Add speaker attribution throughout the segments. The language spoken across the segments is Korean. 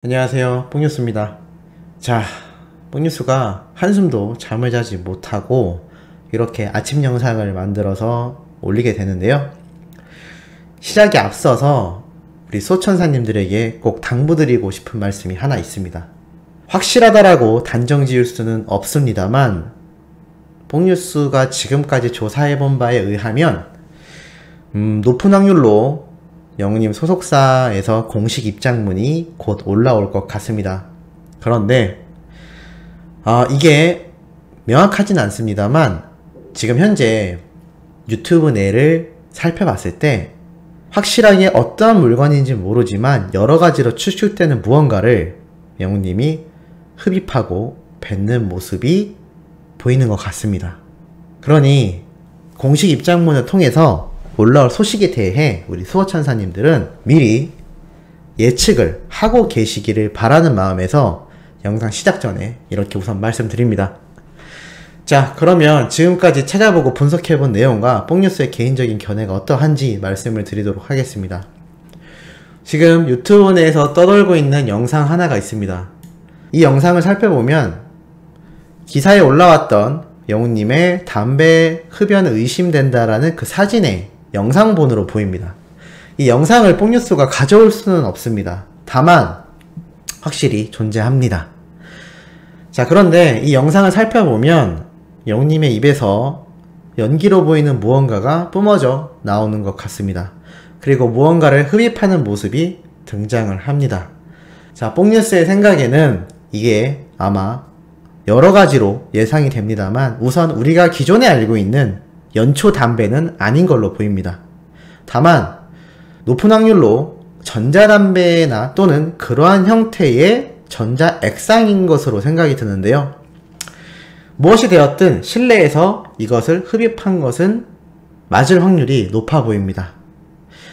Speaker 1: 안녕하세요, 뽕뉴스입니다. 자, 뽕뉴스가 한숨도 잠을 자지 못하고 이렇게 아침 영상을 만들어서 올리게 되는데요. 시작에 앞서서 우리 소천사님들에게 꼭 당부드리고 싶은 말씀이 하나 있습니다. 확실하다라고 단정 지을 수는 없습니다만 뽕뉴스가 지금까지 조사해본 바에 의하면 높은 확률로 영우님 소속사에서 공식 입장문이 곧 올라올 것 같습니다. 그런데 이게 명확하진 않습니다만 지금 현재 유튜브 내를 살펴봤을 때 확실하게 어떠한 물건인지 모르지만 여러가지로 추측되는 무언가를 영우님이 흡입하고 뱉는 모습이 보이는 것 같습니다. 그러니 공식 입장문을 통해서 올라올 소식에 대해 우리 수호천사님들은 미리 예측을 하고 계시기를 바라는 마음에서 영상 시작 전에 이렇게 우선 말씀드립니다. 자, 그러면 지금까지 찾아보고 분석해본 내용과 뽕뉴스의 개인적인 견해가 어떠한지 말씀을 드리도록 하겠습니다. 지금 유튜브 내에서 떠돌고 있는 영상 하나가 있습니다. 이 영상을 살펴보면 기사에 올라왔던 영우님의 담배 흡연 의심된다라는 그 사진의 영상본으로 보입니다. 이 영상을 뽕뉴스가 가져올 수는 없습니다. 다만 확실히 존재합니다. 자, 그런데 이 영상을 살펴보면 영우님의 입에서 연기로 보이는 무언가가 뿜어져 나오는 것 같습니다. 그리고 무언가를 흡입하는 모습이 등장을 합니다. 자, 뽕뉴스의 생각에는 이게 아마 여러가지로 예상이 됩니다만 우선 우리가 기존에 알고 있는 연초 담배는 아닌 걸로 보입니다. 다만 높은 확률로 전자담배나 또는 그러한 형태의 전자액상인 것으로 생각이 드는데요. 무엇이 되었든 실내에서 이것을 흡입한 것은 맞을 확률이 높아 보입니다.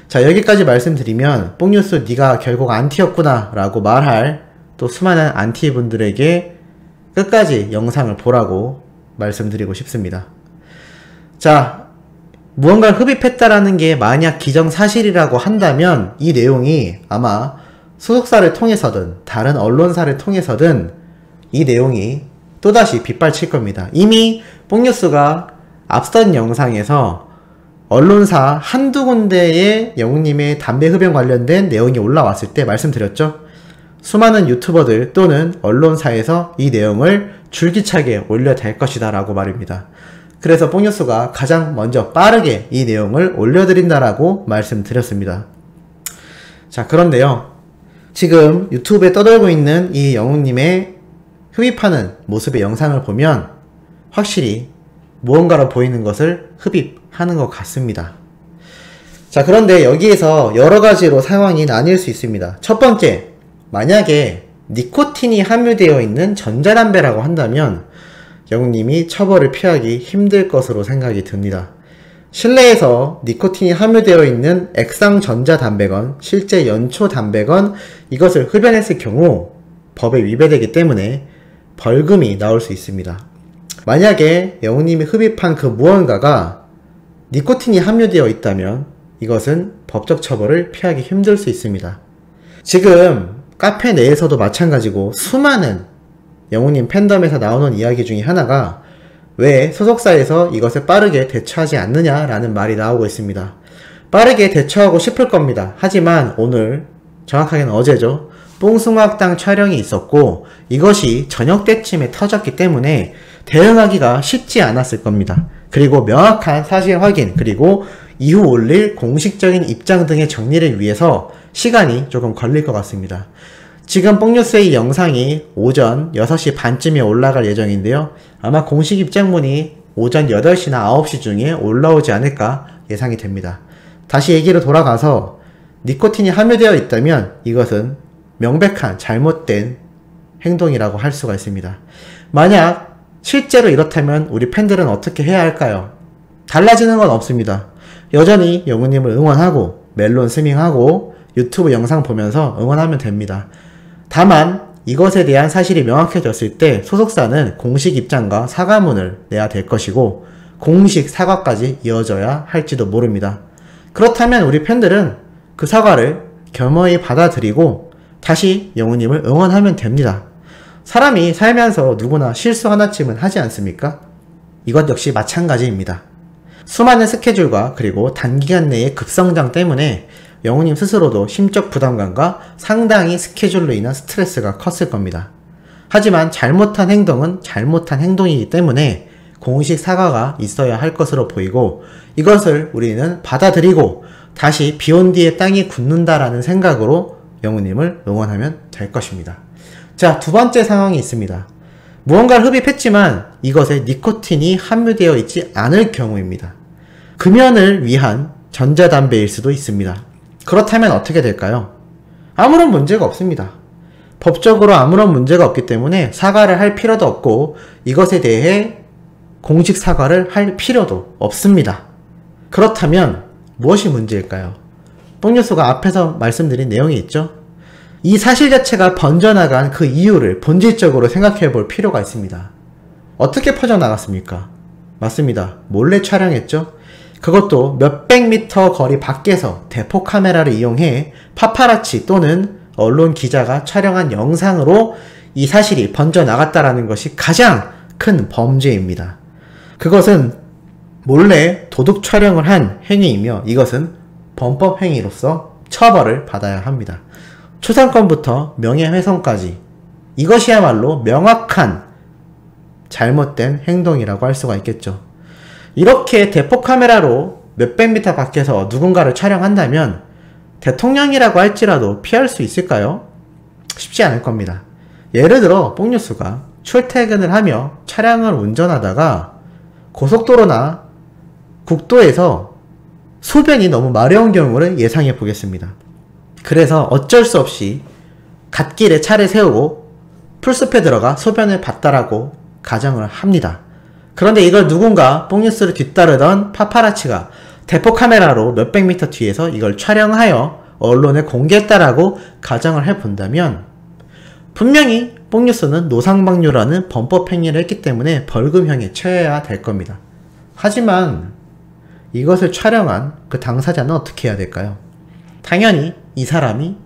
Speaker 1: 자, 여기까지 말씀드리면 뽕뉴스 네가 결국 안티였구나 라고 말할 또 수많은 안티분들에게 끝까지 영상을 보라고 말씀드리고 싶습니다. 자, 무언가를 흡입했다라는 게 만약 기정사실이라고 한다면 이 내용이 아마 소속사를 통해서든 다른 언론사를 통해서든 이 내용이 또다시 빗발칠 겁니다. 이미 뽕뉴스가 앞선 영상에서 언론사 한두 군데에 영우님의 담배 흡연 관련된 내용이 올라왔을 때 말씀드렸죠. 수많은 유튜버들 또는 언론사에서 이 내용을 줄기차게 올려댈 것이다 라고 말입니다. 그래서 뽕뉴스가 가장 먼저 빠르게 이 내용을 올려드린다라고 말씀드렸습니다. 자, 그런데요. 지금 유튜브에 떠돌고 있는 이 영웅님의 흡입하는 모습의 영상을 보면 확실히 무언가로 보이는 것을 흡입하는 것 같습니다. 자, 그런데 여기에서 여러가지로 상황이 나뉠 수 있습니다. 첫 번째, 만약에 니코틴이 함유되어 있는 전자담배라고 한다면 영웅님이 처벌을 피하기 힘들 것으로 생각이 듭니다. 실내에서 니코틴이 함유되어 있는 액상 전자담배건 실제 연초 담배건 이것을 흡연했을 경우 법에 위배되기 때문에 벌금이 나올 수 있습니다. 만약에 영웅님이 흡입한 그 무언가가 니코틴이 함유되어 있다면 이것은 법적 처벌을 피하기 힘들 수 있습니다. 지금 카페 내에서도 마찬가지고 수많은 영우님 팬덤에서 나오는 이야기 중에 하나가 왜 소속사에서 이것을 빠르게 대처하지 않느냐라는 말이 나오고 있습니다. 빠르게 대처하고 싶을 겁니다. 하지만 오늘, 정확하게는 어제죠. 뽕숭아학당 촬영이 있었고 이것이 저녁 때쯤에 터졌기 때문에 대응하기가 쉽지 않았을 겁니다. 그리고 명확한 사실 확인 그리고 이후 올릴 공식적인 입장 등의 정리를 위해서 시간이 조금 걸릴 것 같습니다. 지금 뽕뉴스의 이 영상이 오전 6시 반쯤에 올라갈 예정인데요. 아마 공식 입장문이 오전 8시나 9시 중에 올라오지 않을까 예상이 됩니다. 다시 얘기로 돌아가서 니코틴이 함유되어 있다면 이것은 명백한 잘못된 행동이라고 할 수가 있습니다. 만약 실제로 이렇다면 우리 팬들은 어떻게 해야 할까요? 달라지는 건 없습니다. 여전히 영우님을 응원하고 멜론 스밍하고 유튜브 영상 보면서 응원하면 됩니다. 다만 이것에 대한 사실이 명확해졌을 때 소속사는 공식 입장과 사과문을 내야 될 것이고 공식 사과까지 이어져야 할지도 모릅니다. 그렇다면 우리 팬들은 그 사과를 겸허히 받아들이고 다시 영우님을 응원하면 됩니다. 사람이 살면서 누구나 실수 하나쯤은 하지 않습니까? 이것 역시 마찬가지입니다. 수많은 스케줄과 그리고 단기간 내의 급성장 때문에 영우님 스스로도 심적 부담감과 상당히 스케줄로 인한 스트레스가 컸을 겁니다. 하지만 잘못한 행동은 잘못한 행동이기 때문에 공식 사과가 있어야 할 것으로 보이고, 이것을 우리는 받아들이고 다시 비온 뒤에 땅이 굳는다라는 생각으로 영우님을 응원하면 될 것입니다. 자, 두 번째 상황이 있습니다. 무언가를 흡입했지만 이것에 니코틴이 함유되어 있지 않을 경우입니다. 금연을 위한 전자담배일 수도 있습니다. 그렇다면 어떻게 될까요? 아무런 문제가 없습니다. 법적으로 아무런 문제가 없기 때문에 사과를 할 필요도 없고 이것에 대해 공식 사과를 할 필요도 없습니다. 그렇다면 무엇이 문제일까요? 뽕뉴스가 앞에서 말씀드린 내용이 있죠? 이 사실 자체가 번져나간 그 이유를 본질적으로 생각해 볼 필요가 있습니다. 어떻게 퍼져나갔습니까? 맞습니다. 몰래 촬영했죠? 그것도 몇백 미터 거리 밖에서 대포 카메라를 이용해 파파라치 또는 언론 기자가 촬영한 영상으로 이 사실이 번져나갔다라는 것이 가장 큰 범죄입니다. 그것은 몰래 도둑 촬영을 한 행위이며 이것은 범법 행위로서 처벌을 받아야 합니다. 초상권부터 명예훼손까지 이것이야말로 명확한 잘못된 행동이라고 할 수가 있겠죠. 이렇게 대포 카메라로 몇백 미터 밖에서 누군가를 촬영한다면 대통령이라고 할지라도 피할 수 있을까요? 쉽지 않을 겁니다. 예를 들어 뽕뉴스가 출퇴근을 하며 차량을 운전하다가 고속도로나 국도에서 소변이 너무 마려운 경우를 예상해 보겠습니다. 그래서 어쩔 수 없이 갓길에 차를 세우고 풀숲에 들어가 소변을 봤다라고 가정을 합니다. 그런데 이걸 누군가 뽕뉴스를 뒤따르던 파파라치가 대포 카메라로 몇백 미터 뒤에서 이걸 촬영하여 언론에 공개했다라고 가정을 해본다면 분명히 뽕뉴스는 노상방뇨라는 범법 행위를 했기 때문에 벌금형에 처해야 될 겁니다. 하지만 이것을 촬영한 그 당사자는 어떻게 해야 될까요? 당연히 이 사람이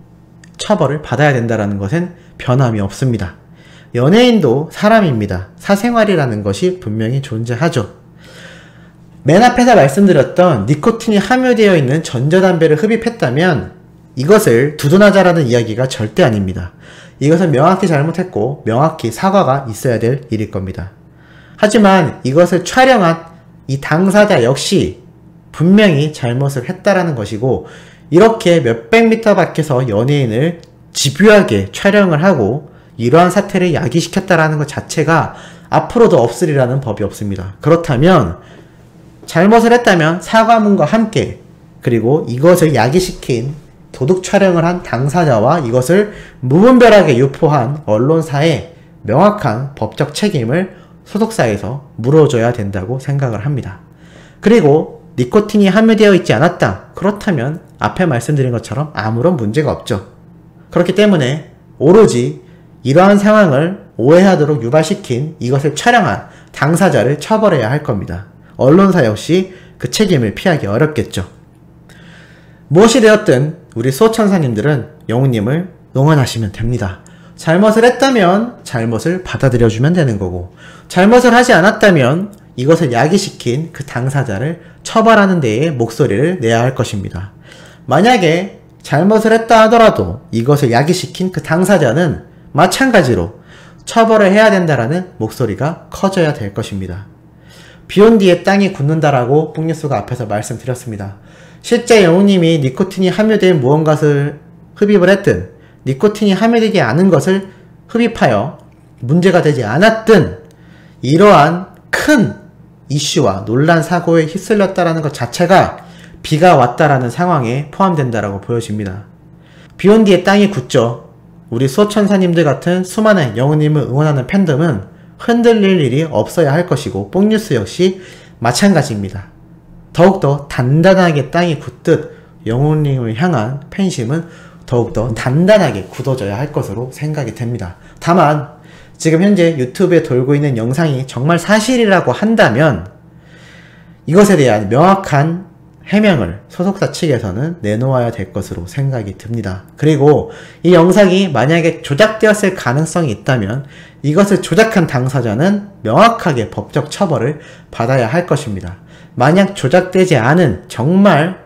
Speaker 1: 처벌을 받아야 된다는 것엔 변함이 없습니다. 연예인도 사람입니다. 사생활이라는 것이 분명히 존재하죠. 맨 앞에서 말씀드렸던 니코틴이 함유되어 있는 전자담배를 흡입했다면 이것을 두둔하자라는 이야기가 절대 아닙니다. 이것은 명확히 잘못했고 명확히 사과가 있어야 될 일일 겁니다. 하지만 이것을 촬영한 이 당사자 역시 분명히 잘못을 했다라는 것이고, 이렇게 몇백 미터 밖에서 연예인을 집요하게 촬영을 하고 이러한 사태를 야기시켰다라는 것 자체가 앞으로도 없으리라는 법이 없습니다. 그렇다면 잘못을 했다면 사과문과 함께, 그리고 이것을 야기시킨 도둑 촬영을 한 당사자와 이것을 무분별하게 유포한 언론사의 명확한 법적 책임을 소속사에서 물어줘야 된다고 생각을 합니다. 그리고 니코틴이 함유되어 있지 않았다. 그렇다면 앞에 말씀드린 것처럼 아무런 문제가 없죠. 그렇기 때문에 오로지 이러한 상황을 오해하도록 유발시킨 이것을 촬영한 당사자를 처벌해야 할 겁니다. 언론사 역시 그 책임을 피하기 어렵겠죠. 무엇이 되었든 우리 수호천사님들은 영우님을 응원하시면 됩니다. 잘못을 했다면 잘못을 받아들여주면 되는 거고, 잘못을 하지 않았다면 이것을 야기시킨 그 당사자를 처벌하는 데에 목소리를 내야 할 것입니다. 만약에 잘못을 했다 하더라도 이것을 야기시킨 그 당사자는 마찬가지로 처벌을 해야 된다라는 목소리가 커져야 될 것입니다. 비온 뒤에 땅이 굳는다라고 뽕뉴스가 앞에서 말씀드렸습니다. 실제 영우님이 니코틴이 함유된 무언가를 흡입을 했든 니코틴이 함유되지 않은 것을 흡입하여 문제가 되지 않았든 이러한 큰 이슈와 논란 사고에 휩쓸렸다라는 것 자체가 비가 왔다라는 상황에 포함된다라고 보여집니다. 비온 뒤에 땅이 굳죠. 우리 수호천사님들 같은 수많은 영우님을 응원하는 팬덤은 흔들릴 일이 없어야 할 것이고, 뽕뉴스 역시 마찬가지입니다. 더욱더 단단하게 땅이 굳듯 영우님을 향한 팬심은 더욱더 단단하게 굳어져야 할 것으로 생각이 됩니다. 다만 지금 현재 유튜브에 돌고 있는 영상이 정말 사실이라고 한다면 이것에 대한 명확한 해명을 소속사 측에서는 내놓아야 될 것으로 생각이 듭니다. 그리고 이 영상이 만약에 조작되었을 가능성이 있다면 이것을 조작한 당사자는 명확하게 법적 처벌을 받아야 할 것입니다. 만약 조작되지 않은 정말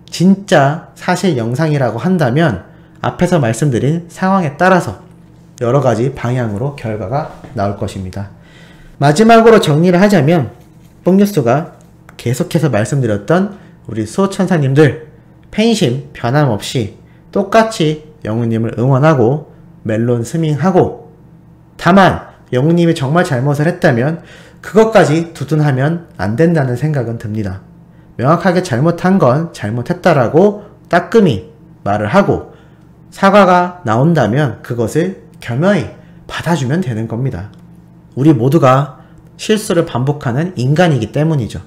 Speaker 1: 진짜 사실 영상이라고 한다면 앞에서 말씀드린 상황에 따라서 여러가지 방향으로 결과가 나올 것입니다. 마지막으로 정리를 하자면 뽕뉴스가 계속해서 말씀드렸던 우리 수호천사님들 팬심 변함없이 똑같이 영웅님을 응원하고 멜론 스밍하고, 다만 영웅님이 정말 잘못을 했다면 그것까지 두둔하면 안 된다는 생각은 듭니다. 명확하게 잘못한 건 잘못했다라고 따끔히 말을 하고 사과가 나온다면 그것을 겸허히 받아주면 되는 겁니다. 우리 모두가 실수를 반복하는 인간이기 때문이죠.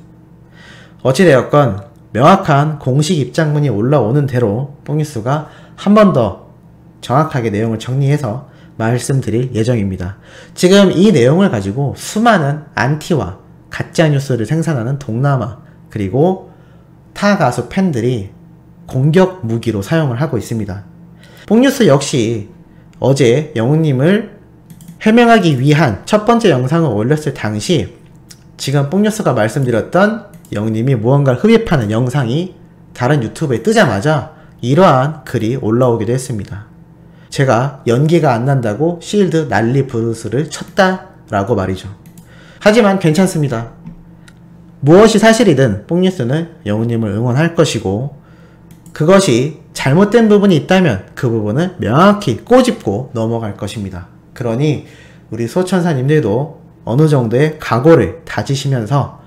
Speaker 1: 어찌되었건 명확한 공식 입장문이 올라오는 대로 뽕뉴스가 한 번 더 정확하게 내용을 정리해서 말씀드릴 예정입니다. 지금 이 내용을 가지고 수많은 안티와 가짜뉴스를 생산하는 동남아 그리고 타 가수 팬들이 공격 무기로 사용을 하고 있습니다. 뽕뉴스 역시 어제 영웅님을 해명하기 위한 첫 번째 영상을 올렸을 당시 지금 뽕뉴스가 말씀드렸던 영웅님이 무언가를 흡입하는 영상이 다른 유튜브에 뜨자마자 이러한 글이 올라오기도 했습니다. 제가 연기가 안 난다고 실드 난리 부르스를 쳤다라고 말이죠. 하지만 괜찮습니다. 무엇이 사실이든 뽕뉴스는 영웅님을 응원할 것이고, 그것이 잘못된 부분이 있다면 그 부분을 명확히 꼬집고 넘어갈 것입니다. 그러니 우리 소천사님들도 어느 정도의 각오를 다지시면서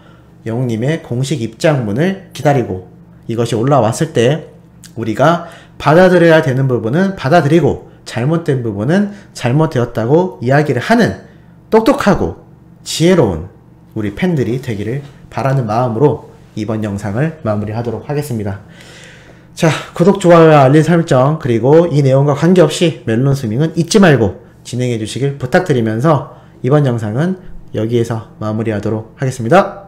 Speaker 1: 영웅님의 공식 입장문을 기다리고 이것이 올라왔을 때 우리가 받아들여야 되는 부분은 받아들이고 잘못된 부분은 잘못되었다고 이야기를 하는 똑똑하고 지혜로운 우리 팬들이 되기를 바라는 마음으로 이번 영상을 마무리하도록 하겠습니다. 자, 구독, 좋아요와 알림 설정, 그리고 이 내용과 관계없이 멜론 스밍은 잊지 말고 진행해 주시길 부탁드리면서 이번 영상은 여기에서 마무리하도록 하겠습니다.